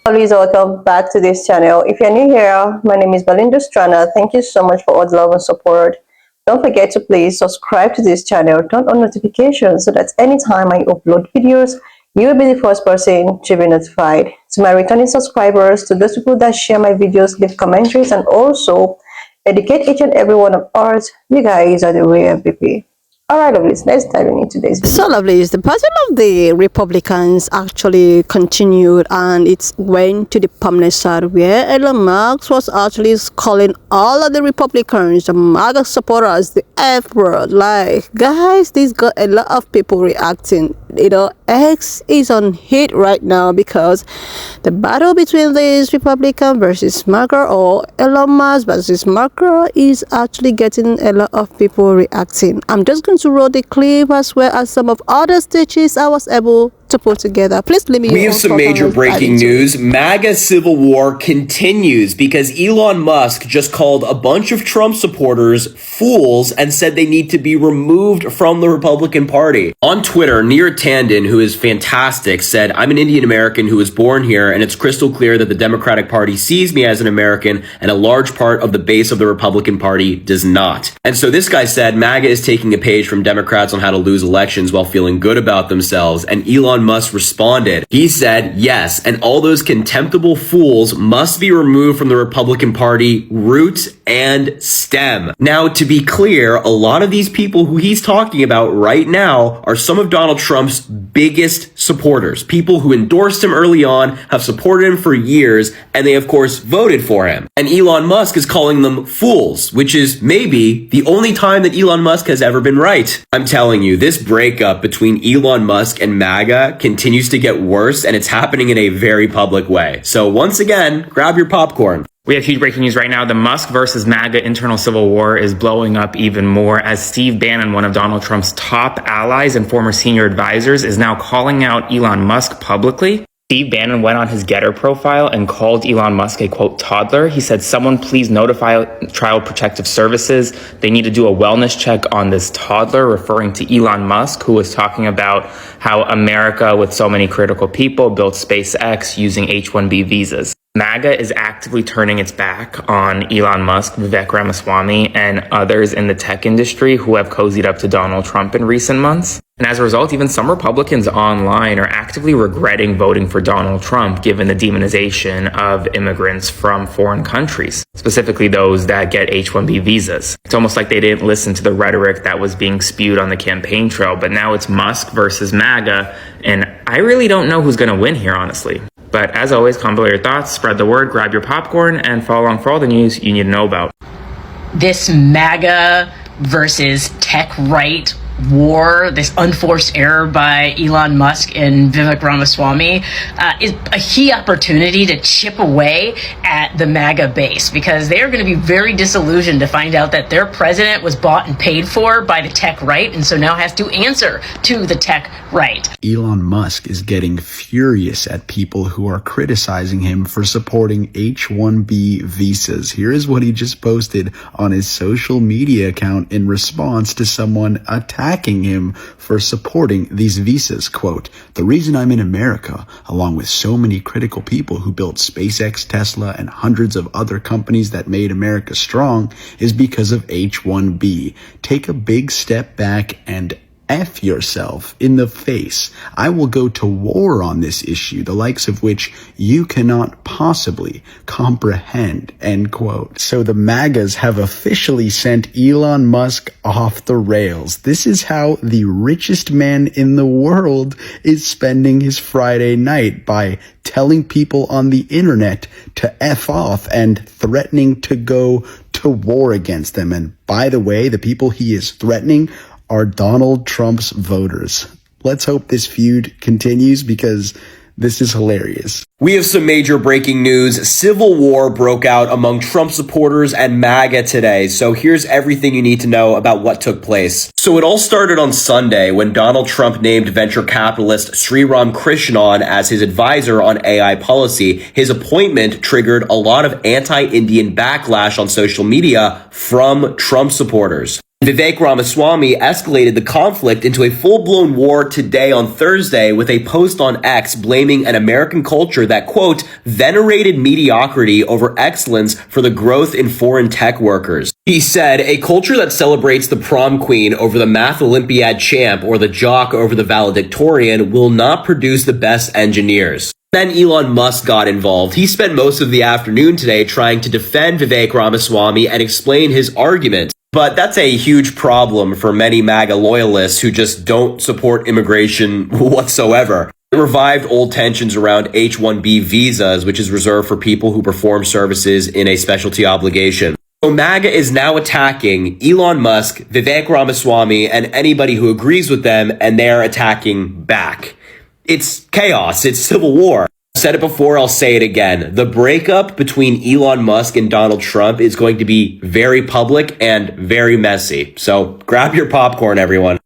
Always welcome back to this channel. If you're new here, my name is Strana. Thank you so much for all the love and support. Don't forget to please subscribe to this channel, turn on notifications so that anytime I upload videos, you will be the first person to be notified. To my returning subscribers, to those people that share my videos, leave commentaries, and also educate each and every one of us, you guys are the real MVP. All right, lovelies, let's dive into today's video. So, lovelies, the battle of the Republicans actually continued, and it went to the permanent side where Elon Musk was actually calling all of the Republicans, the Maga supporters, the F word. Like, guys, this got a lot of people reacting. You know, X is on hit right now because the battle between this Republican versus Maga or Elon Musk versus Maga is actually getting a lot of people reacting. I'm just going to roll the clip as well as some of other stitches I was able to put together. Please let me. We have some major breaking news. MAGA civil war continues because Elon Musk just called a bunch of Trump supporters fools and said they need to be removed from the Republican Party. On Twitter, Neer Tandon, who is fantastic, said, "I'm an Indian American who was born here, and it's crystal clear that the Democratic Party sees me as an American, and a large part of the base of the Republican Party does not." And so this guy said MAGA is taking a page from Democrats on how to lose elections while feeling good about themselves, and Elon Musk responded. He said, "Yes, and all those contemptible fools must be removed from the Republican Party, root and stem." Now, to be clear, a lot of these people who he's talking about right now are some of Donald Trump's biggest supporters, people who endorsed him early on, have supported him for years, and they, of course, voted for him. And Elon Musk is calling them fools, which is maybe the only time that Elon Musk has ever been right. I'm telling you, this breakup between Elon Musk and MAGA continues to get worse, and it's happening in a very public way. So once again, grab your popcorn. We have huge breaking news right now. The Musk versus MAGA internal civil war is blowing up even more as Steve Bannon, one of Donald Trump's top allies and former senior advisors, is now calling out Elon Musk publicly. Steve Bannon went on his Getter profile and called Elon Musk a, quote, toddler. He said, "Someone please notify Child Protective Services. They need to do a wellness check on this toddler," referring to Elon Musk, who was talking about how America, with so many critical people, built SpaceX using H-1B visas. MAGA is actively turning its back on Elon Musk, Vivek Ramaswamy, and others in the tech industry who have cozied up to Donald Trump in recent months. And as a result, even some Republicans online are actively regretting voting for Donald Trump given the demonization of immigrants from foreign countries, specifically those that get H-1B visas. It's almost like they didn't listen to the rhetoric that was being spewed on the campaign trail, but now it's Musk versus MAGA, and I really don't know who's going to win here, honestly. But as always, comment below your thoughts, spread the word, grab your popcorn, and follow along for all the news you need to know about. This MAGA versus tech right war, this unforced error by Elon Musk and Vivek Ramaswamy, is a key opportunity to chip away at the MAGA base, because they are going to be very disillusioned to find out that their president was bought and paid for by the tech right, and so now has to answer to the tech right. Elon Musk is getting furious at people who are criticizing him for supporting H-1B visas. Here is what he just posted on his social media account in response to someone attacking him for supporting these visas. Quote, "The reason I'm in America, along with so many critical people who built SpaceX, Tesla, and hundreds of other companies that made America strong, is because of H-1B. Take a big step back and F yourself in the face. I will go to war on this issue, the likes of which you cannot possibly comprehend," end quote. So the MAGAs have officially sent Elon Musk off the rails. This is how the richest man in the world is spending his Friday night, by telling people on the internet to F off and threatening to go to war against them. And by the way, the people he is threatening are Donald Trump's voters. Let's hope this feud continues, because this is hilarious. We have some major breaking news. Civil war broke out among Trump supporters and MAGA today. So here's everything you need to know about what took place. So it all started on Sunday when Donald Trump named venture capitalist Sriram Krishnan as his advisor on AI policy. His appointment triggered a lot of anti-Indian backlash on social media from Trump supporters. Vivek Ramaswamy escalated the conflict into a full-blown war today on Thursday with a post on X blaming an American culture that, quote, venerated mediocrity over excellence for the growth in foreign tech workers. He said, a culture that celebrates the prom queen over the math Olympiad champ or the jock over the valedictorian will not produce the best engineers. Then Elon Musk got involved. He spent most of the afternoon today trying to defend Vivek Ramaswamy and explain his argument. But that's a huge problem for many MAGA loyalists who just don't support immigration whatsoever. It revived old tensions around H-1B visas, which is reserved for people who perform services in a specialty obligation. So MAGA is now attacking Elon Musk, Vivek Ramaswamy, and anybody who agrees with them, and they're attacking back. It's chaos. It's civil war. I've said it before, I'll say it again. The breakup between Elon Musk and Donald Trump is going to be very public and very messy. So grab your popcorn, everyone.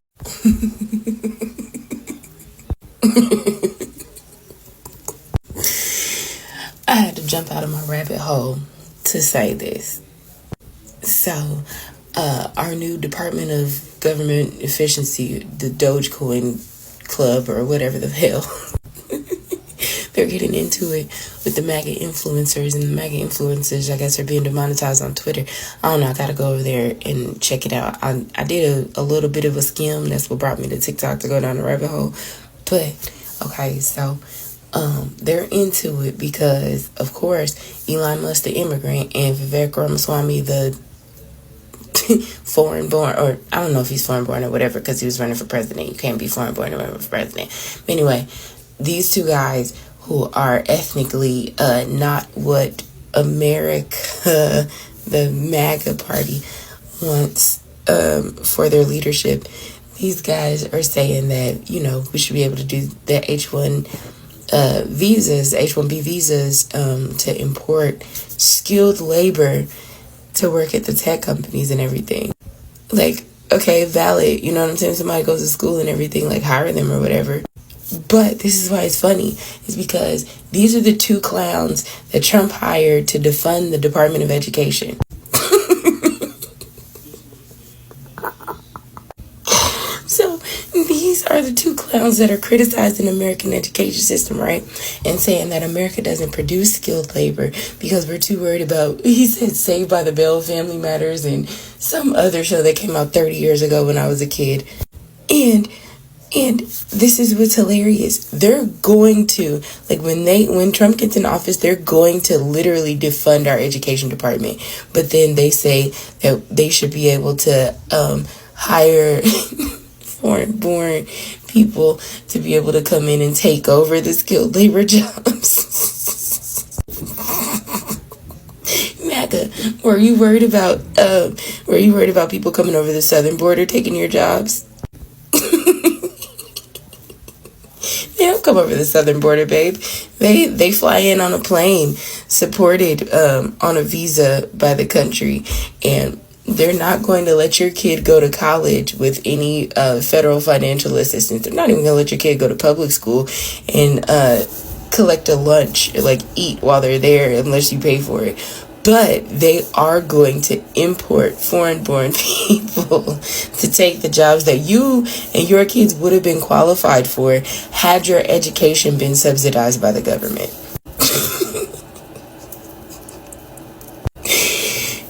I had to jump out of my rabbit hole to say this. So, our new Department of Government Efficiency, the Dogecoin Club or whatever the hell, they're getting into it with the MAGA influencers, and the MAGA influencers, I guess, are being demonetized on Twitter. I don't know. I got to go over there and check it out. I did a little bit of a skim. That's what brought me to TikTok to go down the rabbit hole. But, okay, so they're into it because, of course, Elon Musk, the immigrant, and Vivek Ramaswamy, the foreign born, or I don't know if he's foreign born or whatever, because he was running for president. You can't be foreign born and run for president. But anyway, these two guys who are ethnically not what America, the MAGA party, wants for their leadership. These guys are saying that, you know, we should be able to do the H1B visas to import skilled labor to work at the tech companies and everything. Like, okay, valid, you know what I'm saying? Somebody goes to school and everything, like hire them or whatever. But this is why it's funny, is because these are the two clowns that Trump hired to defund the Department of Education. So these are the two clowns that are criticizing the American education system, right? And saying that America doesn't produce skilled labor because we're too worried about, he said, Saved by the Bell, Family Matters, and some other show that came out 30 years ago when I was a kid. And this is what's hilarious. They're going to, like, when Trump gets in office, they're going to literally defund our education department. But then they say that they should be able to hire foreign-born people to be able to come in and take over the skilled labor jobs. MAGA, were you worried about people coming over the southern border taking your jobs? They don't come over the southern border, babe. They fly in on a plane supported on a visa by the country, and they're not going to let your kid go to college with any federal financial assistance. They're not even going to let your kid go to public school and collect a lunch, like eat while they're there, unless you pay for it. But they are going to import foreign-born people to take the jobs that you and your kids would have been qualified for had your education been subsidized by the government.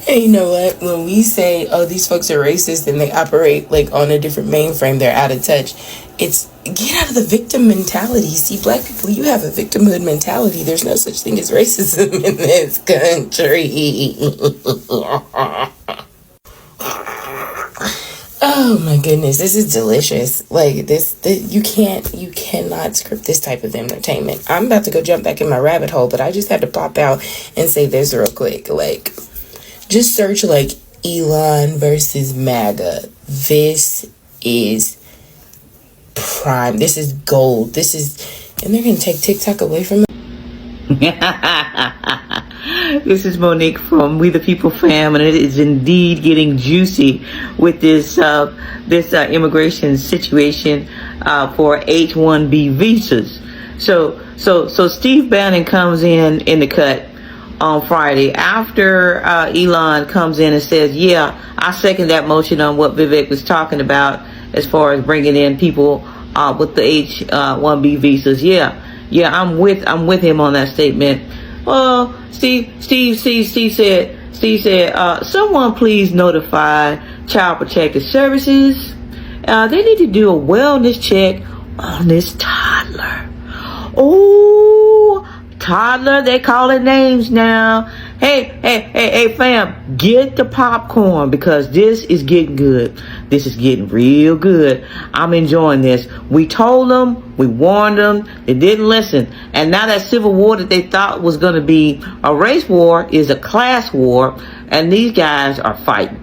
And you know what? When we say, oh, these folks are racist and they operate like on a different mainframe, they're out of touch. It's get out of the victim mentality. See, black people, you have a victimhood mentality. There's no such thing as racism in this country. Oh my goodness, this is delicious. Like this you cannot script this type of entertainment. I'm about to go jump back in my rabbit hole, but I just had to pop out and say this real quick. Like, just search like Elon versus MAGA. This is prime. This is gold. This is, and they're gonna take TikTok away from it. This is Monique from We the People fam, and it is indeed getting juicy with this immigration situation for H-1B visas. So Steve Bannon comes in the cut on Friday after Elon comes in and says, yeah, I second that motion on what Vivek was talking about as far as bringing in people with the H-1B visas. Yeah, I'm with him on that statement. Well, Steve said, someone please notify Child Protective Services. They need to do a wellness check on this toddler. Oh, toddler, they calling names now. Hey, fam, get the popcorn because this is getting good. This is getting real good. I'm enjoying this. We told them, we warned them, they didn't listen. And now that civil war that they thought was going to be a race war is a class war, and these guys are fighting.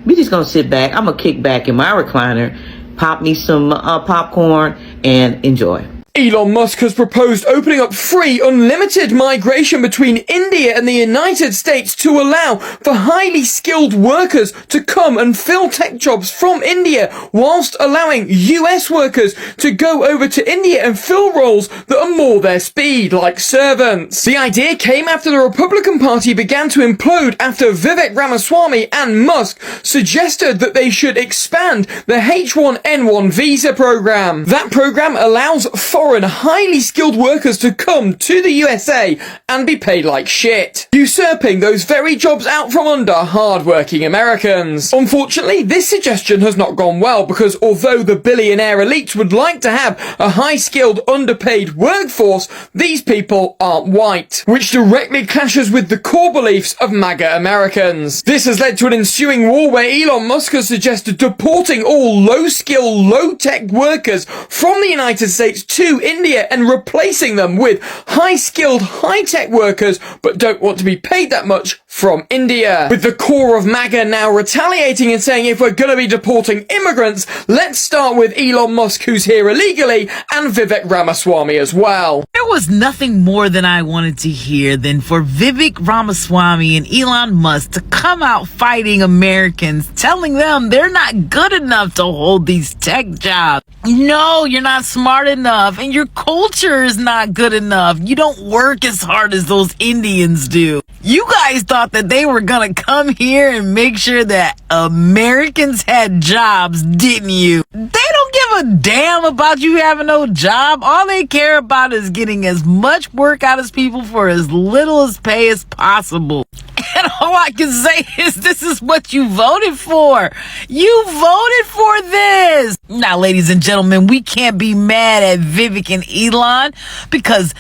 We just going to sit back. I'm going to kick back in my recliner, pop me some popcorn, and enjoy. Elon Musk has proposed opening up free, unlimited migration between India and the United States to allow for highly skilled workers to come and fill tech jobs from India, whilst allowing US workers to go over to India and fill roles that are more their speed, like servants. The idea came after the Republican Party began to implode after Vivek Ramaswamy and Musk suggested that they should expand the H1N1 visa program. That program allows foreign highly skilled workers to come to the USA and be paid like shit, usurping those very jobs out from under hard-working Americans. Unfortunately, this suggestion has not gone well because although the billionaire elites would like to have a high-skilled, underpaid workforce, these people aren't white, which directly clashes with the core beliefs of MAGA Americans. This has led to an ensuing war where Elon Musk has suggested deporting all low-skill, low-tech workers from the United States to India and replacing them with high-skilled, high-tech workers but don't want to be paid that much from India. With the core of MAGA now retaliating and saying if we're gonna be deporting immigrants, let's start with Elon Musk, who's here illegally, and Vivek Ramaswamy as well. There was nothing more than I wanted to hear than for Vivek Ramaswamy and Elon Musk to come out fighting Americans, telling them they're not good enough to hold these tech jobs. No, you're not smart enough, and your culture is not good enough. You don't work as hard as those Indians do. You guys thought that they were gonna come here and make sure that Americans had jobs, didn't you? They don't give a damn about you having no job. All they care about is getting as much work out of people for as little as pay as possible. And all I can say is this is what you voted for. You voted for this. Now, ladies and gentlemen, we can't be mad at Vivek and Elon because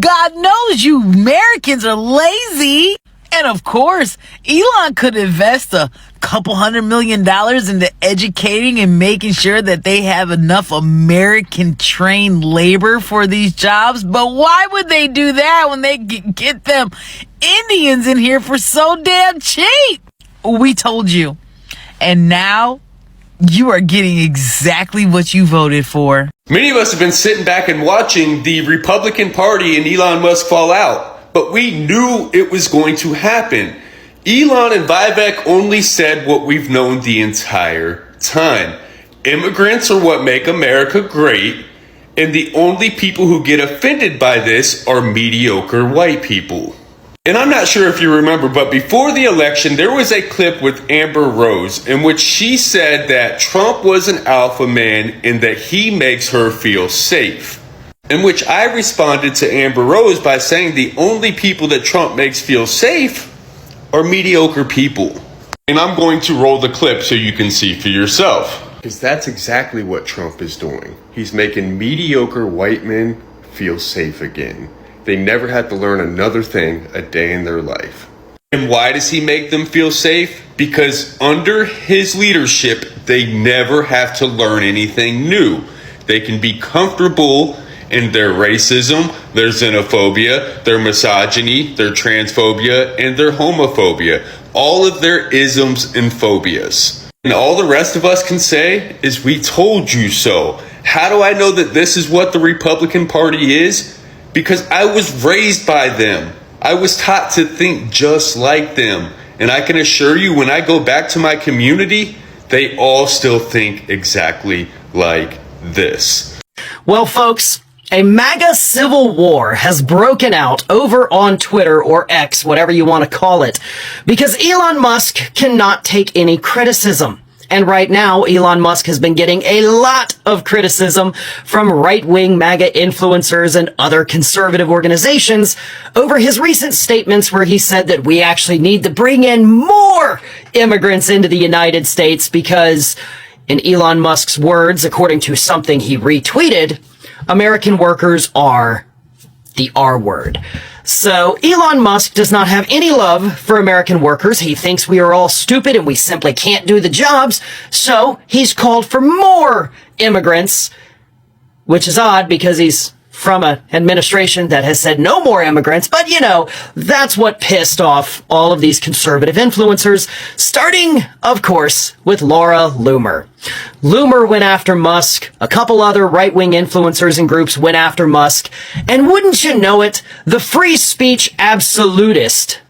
God knows you Americans are lazy. And of course, Elon could invest a couple $100 million into educating and making sure that they have enough American trained labor for these jobs. But why would they do that when they get them Indians in here for so damn cheap? We told you. And now you are getting exactly what you voted for. Many of us have been sitting back and watching the Republican Party and Elon Musk fall out. But we knew it was going to happen. Elon and Vivek only said what we've known the entire time. Immigrants are what make America great, and the only people who get offended by this are mediocre white people. And I'm not sure if you remember, but before the election, there was a clip with Amber Rose in which she said that Trump was an alpha man and that he makes her feel safe. In which I responded to Amber Rose by saying the only people that Trump makes feel safe are mediocre people. And I'm going to roll the clip so you can see for yourself. Because that's exactly what Trump is doing. He's making mediocre white men feel safe again. They never have to learn another thing a day in their life. And why does he make them feel safe? Because under his leadership, they never have to learn anything new. They can be comfortable in their racism, their xenophobia, their misogyny, their transphobia, and their homophobia. All of their isms and phobias. And all the rest of us can say is, we told you so. How do I know that this is what the Republican Party is? Because I was raised by them. I was taught to think just like them. And I can assure you, when I go back to my community, they all still think exactly like this. Well, folks, A MAGA civil war has broken out over on Twitter or X, whatever you want to call it, because Elon Musk cannot take any criticism. And right now, Elon Musk has been getting a lot of criticism from right-wing MAGA influencers and other conservative organizations over his recent statements where he said that we actually need to bring in more immigrants into the United States because, in Elon Musk's words, according to something he retweeted, American workers are the R word. So Elon Musk does not have any love for American workers. He thinks we are all stupid and we simply can't do the jobs. So he's called for more immigrants, which is odd because he's from an administration that has said no more immigrants. But, you know, that's what pissed off all of these conservative influencers, starting, of course, with Laura Loomer. Loomer went after Musk. A couple other right-wing influencers and groups went after Musk. And wouldn't you know it, the free speech absolutist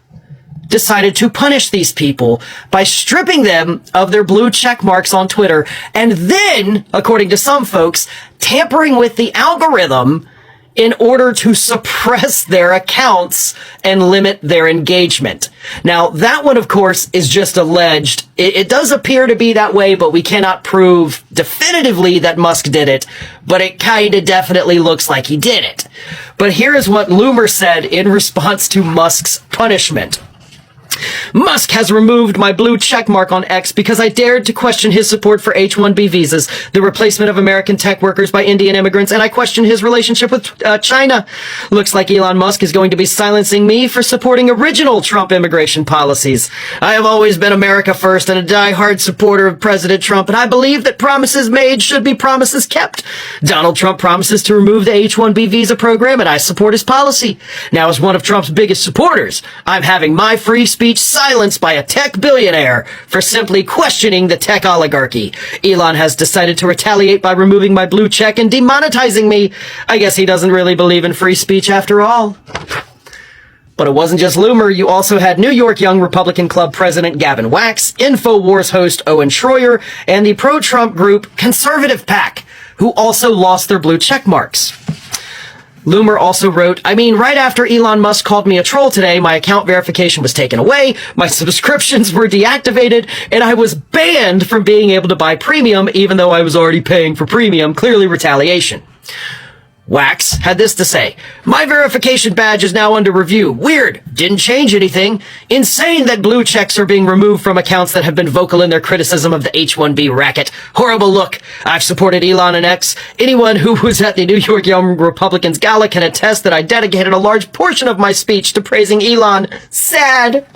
decided to punish these people by stripping them of their blue check marks on Twitter and then, according to some folks, tampering with the algorithm in order to suppress their accounts and limit their engagement. Now, that one, of course, is just alleged. It does appear to be that way, but we cannot prove definitively that Musk did it, but it kind of definitely looks like he did it. But here is what Loomer said in response to Musk's punishment. Musk has removed my blue check mark on X because I dared to question his support for H-1B visas, the replacement of American tech workers by Indian immigrants, and I questioned his relationship with China. Looks like Elon Musk is going to be silencing me for supporting original Trump immigration policies. I have always been America first and a die-hard supporter of President Trump, and I believe that promises made should be promises kept. Donald Trump promises to remove the H-1B visa program, and I support his policy. Now, as one of Trump's biggest supporters, I'm having my free speech silenced by a tech billionaire for simply questioning the tech oligarchy. Elon has decided to retaliate by removing my blue check and demonetizing me. I guess he doesn't really believe in free speech after all. But it wasn't just Loomer. You also had New York Young Republican Club President Gavin Wax, InfoWars host Owen Schroyer, and the pro-Trump group Conservative PAC, who also lost their blue check marks. Loomer also wrote, right after Elon Musk called me a troll today, my account verification was taken away, my subscriptions were deactivated, and I was banned from being able to buy premium, even though I was already paying for premium. Clearly retaliation. Wax had this to say, my verification badge is now under review. Weird. Didn't change anything. Insane that blue checks are being removed from accounts that have been vocal in their criticism of the H-1B racket. Horrible look. I've supported Elon and X. Anyone who was at the New York Young Republicans Gala can attest that I dedicated a large portion of my speech to praising Elon. Sad.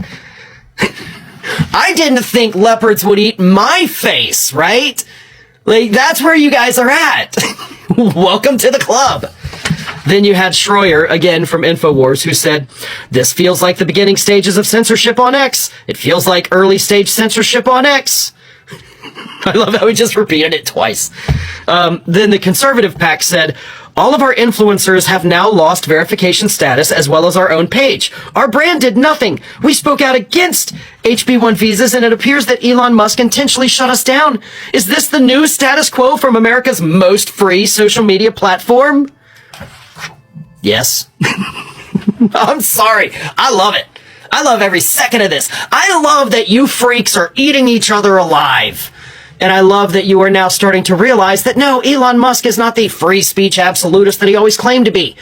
I didn't think leopards would eat my face, right? Like, that's where you guys are at. Welcome to the club. Then you had Schroyer, again from InfoWars, who said, this feels like the beginning stages of censorship on X. It feels like early stage censorship on X. I love how he just repeated it twice. Then the Conservative PAC said, all of our influencers have now lost verification status as well as our own page. Our brand did nothing. We spoke out against HB1 visas and it appears that Elon Musk intentionally shut us down. Is this the new status quo from America's most free social media platform? Yes. I'm sorry. I love it. I love every second of this. I love that you freaks are eating each other alive. And I love that you are now starting to realize that no, Elon Musk is not the free speech absolutist that he always claimed to be.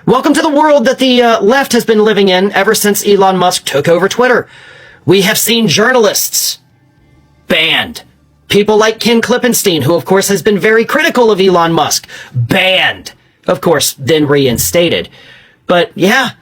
Welcome to the world that the left has been living in ever since Elon Musk took over Twitter. We have seen journalists banned. People like Ken Klippenstein, who of course has been very critical of Elon Musk, banned. Of course, then reinstated. But yeah,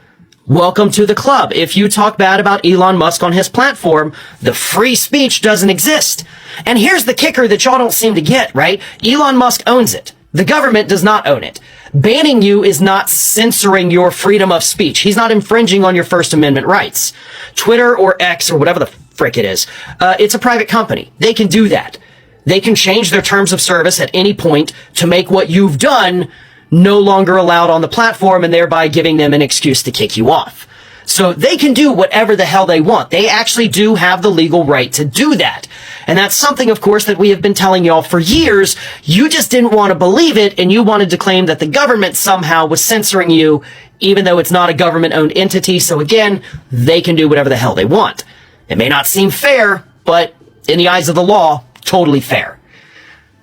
welcome to the club. If you talk bad about Elon Musk on his platform, the free speech doesn't exist. And here's the kicker that y'all don't seem to get, right? Elon Musk owns it. The government does not own it. Banning you is not censoring your freedom of speech. He's not infringing on your First Amendment rights. Twitter or X or whatever the frick it is, it's a private company. They can do that. They can change their terms of service at any point to make what you've done no longer allowed on the platform and thereby giving them an excuse to kick you off. So they can do whatever the hell they want. They actually do have the legal right to do that. And that's something, of course, that we have been telling y'all for years. You just didn't want to believe it, and you wanted to claim that the government somehow was censoring you, even though it's not a government-owned entity. So again, they can do whatever the hell they want. It may not seem fair, but in the eyes of the law, totally fair.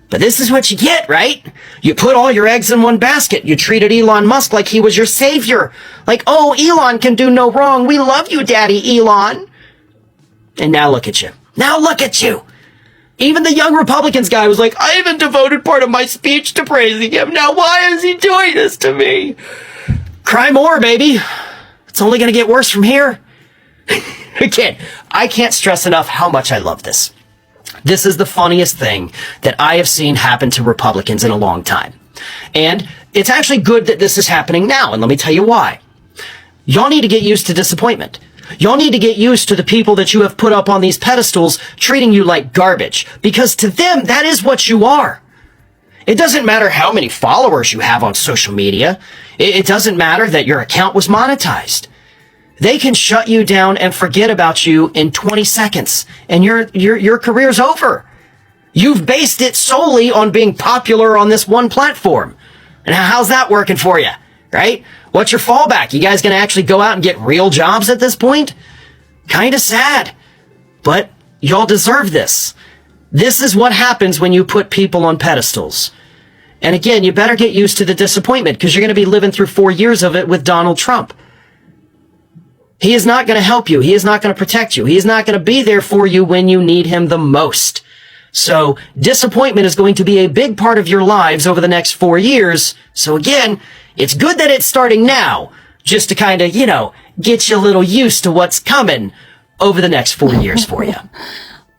But this is what you get, right? You put all your eggs in one basket. You treated Elon Musk like he was your savior. Like, oh, Elon can do no wrong. We love you, Daddy Elon. And now look at you. Now look at you. Even the young Republicans guy was like, I even devoted part of my speech to praising him. Now why is he doing this to me? Cry more, baby. It's only going to get worse from here. Again, I can't stress enough how much I love this. This is the funniest thing that I have seen happen to Republicans in a long time. And it's actually good that this is happening now, and let me tell you why. Y'all need to get used to disappointment. Y'all need to get used to the people that you have put up on these pedestals treating you like garbage, because to them, that is what you are. It doesn't matter how many followers you have on social media. It doesn't matter that your account was monetized. They can shut you down and forget about you in 20 seconds, and your career's over. You've based it solely on being popular on this one platform. And how's that working for you, right? What's your fallback? You guys gonna actually go out and get real jobs at this point? Kinda sad. But y'all deserve this. This is what happens when you put people on pedestals. And again, you better get used to the disappointment, because you're gonna be living through 4 years of it with Donald Trump. He is not going to help you. He is not going to protect you. He is not going to be there for you when you need him the most. So disappointment is going to be a big part of your lives over the next 4 years. So again, it's good that it's starting now, just to kind of, get you a little used to what's coming over the next 4 years for you.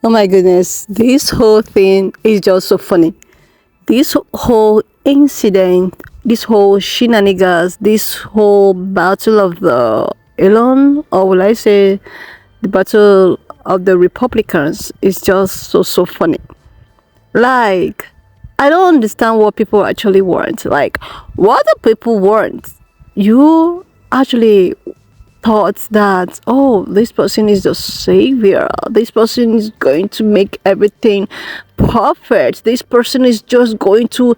Oh my goodness, this whole thing is just so funny. This whole incident, this whole shenanigans, this whole battle of the Elon, or will I say the battle of the Republicans, is just so funny. Like, I don't understand what people actually want. Like, what do people want? You actually thought that, oh, this person is the savior. This person is going to make everything perfect. This person is just going to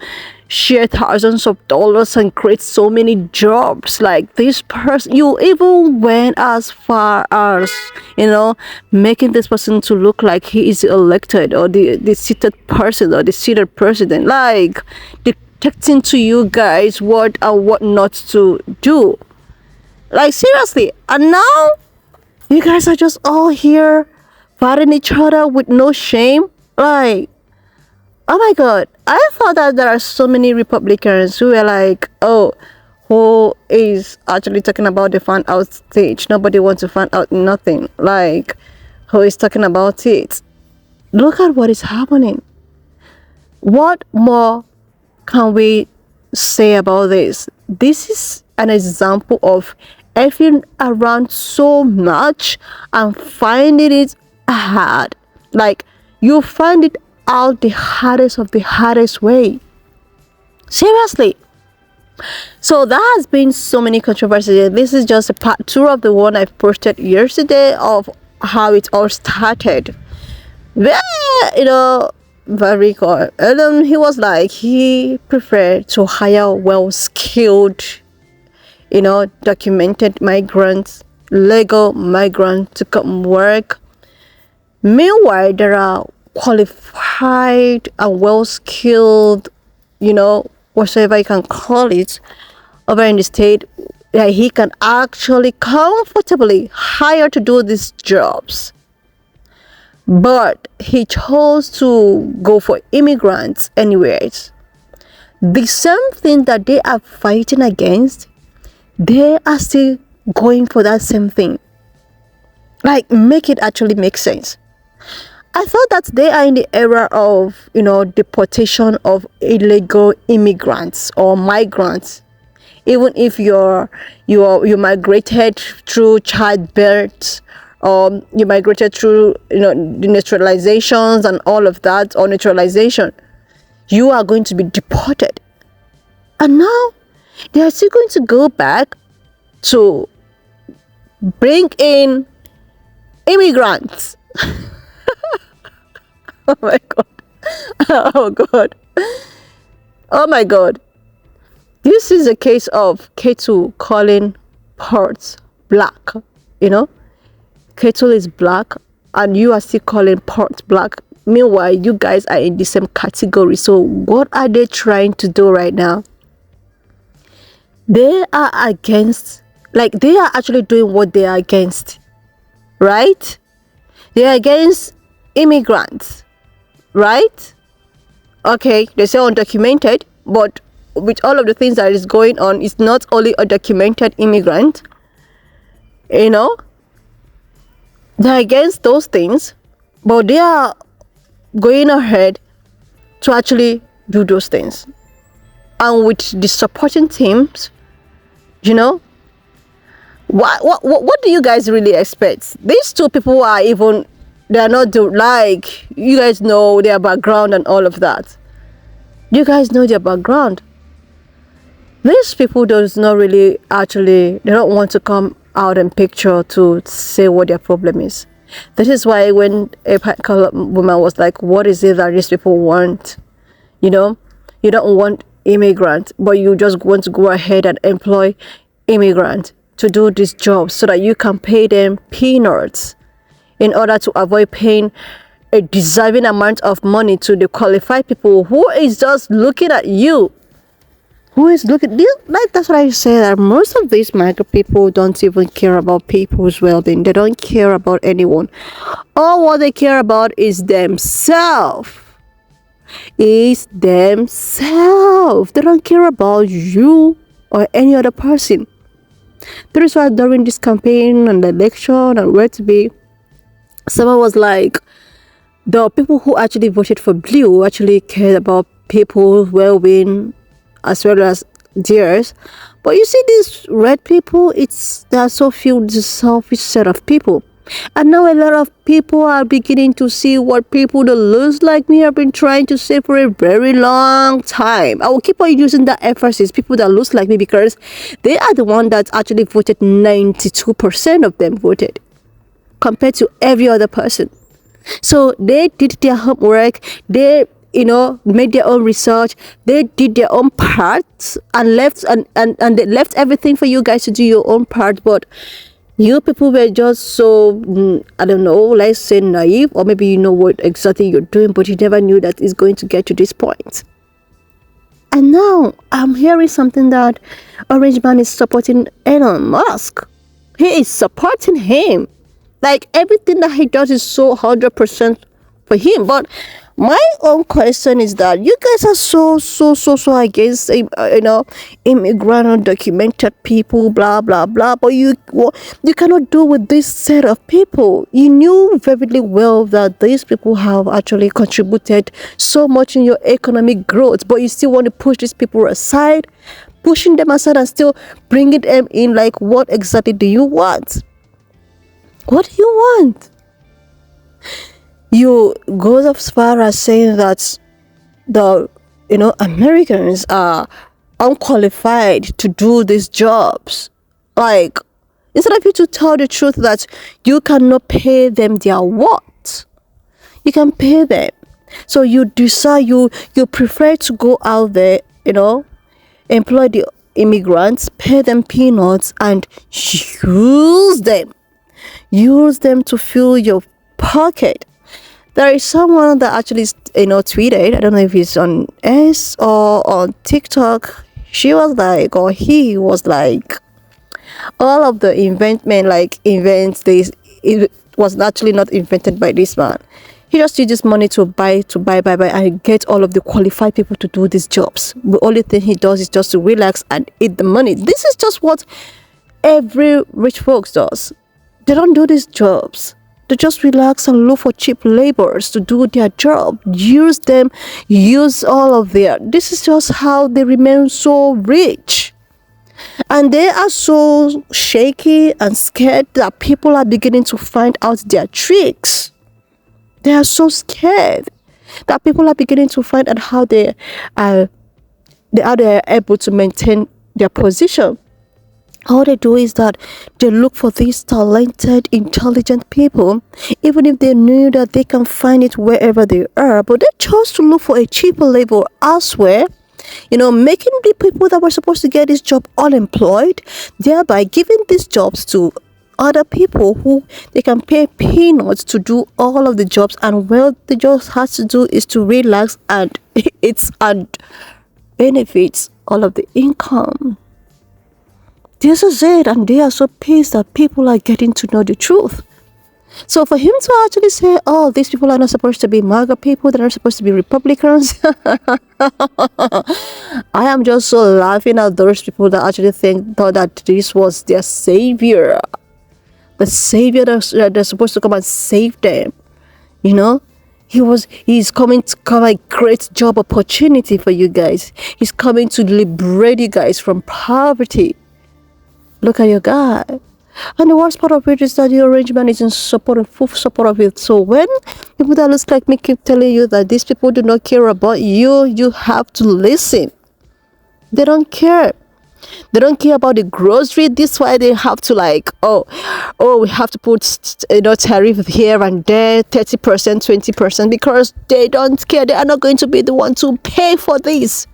share thousands of dollars and create so many jobs. Like, this person, you even went as far as, making this person to look like he is elected, or the seated person, or the seated president. Like, dictating to you guys what and what not to do. Like, seriously. And now you guys are just all here fighting each other with no shame. Like, oh my god, I thought that there are so many Republicans who were like, oh, who is actually talking about the fan out stage? Nobody wants to find out nothing. Like, who is talking about it? Look at what is happening. What more can we say about this? This is an example of effing around so much and finding it hard. Like, you find it out the hardest of the hardest way. Seriously. So there has been so many controversies. This is just a part 2 of the one I posted yesterday of how it all started. Where, very good. He was like, he preferred to hire well-skilled, documented migrants, legal migrants to come work. Meanwhile, there are qualified and well-skilled, whatever you can call it, over in the state that he can actually comfortably hire to do these jobs. But he chose to go for immigrants anyways. The same thing that they are fighting against, they are still going for that same thing. Like, make it actually make sense. I thought that they are in the era of, deportation of illegal immigrants or migrants. Even if you migrated through childbirth, or you migrated through, the naturalizations and all of that, or naturalization, you are going to be deported. And now they are still going to go back to bring in immigrants. Oh my god. Oh god. Oh my god. This is a case of Ketu calling parts black. You know? Ketu is black and you are still calling parts black. Meanwhile, you guys are in the same category. So what are they trying to do right now? They are against, like they are actually doing what they are against. Right? They are against immigrants. Right? Okay, they say undocumented, but with all of the things that is going on, it's not only undocumented immigrant. You know, they're against those things, but they are going ahead to actually do those things. And with the supporting teams, you know, what do you guys really expect? These two people are even, they are not like, you guys know their background and all of that. You guys know their background. These people does not really actually, they don't want to come out in picture to say what their problem is. This is why when a colored woman was like, what is it that these people want? You know, you don't want immigrants, but you just want to go ahead and employ immigrants to do this job so that you can pay them peanuts in order to avoid paying a deserving amount of money to the qualified people who is just looking at you. Who is looking, like that's what I say, that most of these Maga people don't even care about people's well-being. They don't care about anyone. All what they care about is themselves. They don't care about you or any other person. That is why during this campaign and the election and where to be, someone was like, the people who actually voted for blue actually cared about people's well-being as well as theirs. But you see, these red people, they are so few, this selfish set of people. And now a lot of people are beginning to see what people that looks like me have been trying to say for a very long time. I will keep on using that emphasis, people that looks like me, because they are the one that actually voted. 92% of them voted compared to every other person. So they did their homework, they made their own research, they did their own part and left and they left everything for you guys to do your own part. But you people were just so, I don't know, let's say naive, or maybe you know what exactly you're doing, but you never knew that it's going to get to this point. And now I'm hearing something that Orange Man is supporting Elon Musk. He is supporting him. Like everything that he does is so 100% for him. But my own question is that you guys are so against immigrant undocumented people, blah blah blah. But you cannot do with this set of people. You knew very well that these people have actually contributed so much in your economic growth, but you still want to push these people aside, pushing them aside and still bringing them in. Like, what exactly do you want? What do you want? You go as far as saying that the Americans are unqualified to do these jobs. Like, instead of you to tell the truth that you cannot pay them their what, you can pay them. So you decide you prefer to go out there, employ the immigrants, pay them peanuts, and use them to fill your pocket. There is someone that actually tweeted, I don't know if it's on S or on TikTok, she was like, or he was like, all of the events, it was actually not invented by this man. He just uses money to buy and get all of the qualified people to do these jobs. The only thing he does is just to relax and eat the money. This is just what every rich folks does. They don't do these jobs. They just relax and look for cheap laborers to do their job. Use them, use all of their. This is just how they remain so rich. And they are so shaky and scared that people are beginning to find out their tricks. They are so scared that people are beginning to find out how they are able to maintain their position. All they do is that they look for these talented, intelligent people, even if they knew that they can find it wherever they are, but they chose to look for a cheaper labor elsewhere, making the people that were supposed to get this job unemployed, thereby giving these jobs to other people who they can pay peanuts to do all of the jobs, and what they just has to do is to relax and and benefits all of the income. This is it, and they are so pissed that people are getting to know the truth. So for him to actually say, oh, these people are not supposed to be MAGA people, they're not supposed to be Republicans, I am just so laughing at those people that actually thought that this was their savior. The savior that's supposed to come and save them. He's coming to come a great job opportunity for you guys. He's coming to liberate you guys from poverty. Look at your guy. And the worst part of it is that the arrangement is in full support of it. So when people that looks like me keep telling you that these people do not care about you, you have to listen. They don't care. They don't care about the grocery. This is why they have to we have to put tariff here and there, 30%, 20%, because they don't care. They are not going to be the one to pay for this.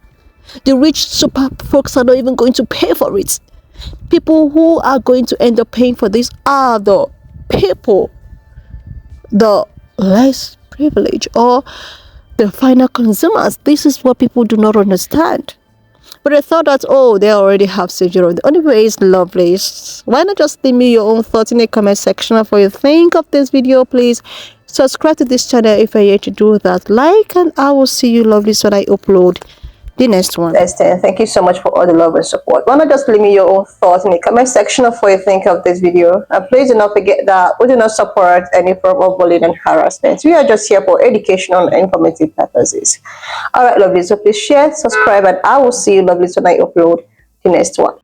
The rich super folks are not even going to pay for it. People who are going to end up paying for this are the people, the less privileged, or the final consumers. This is what people do not understand. But I thought that, they already have surgery. The only way is lovely. Why not just leave me your own thoughts in the comment section of what you think of this video, please. Subscribe to this channel if you're yet to do that. Like, and I will see you lovelies when I upload the next one. Thank you so much for all the love and support. Why not just leave me your own thoughts in the comment section of what you think of this video. And please do not forget that we do not support any form of bullying and harassment. We are just here for educational and informative purposes. Alright, lovely. So please share, subscribe, and I will see you lovely when I upload the next one.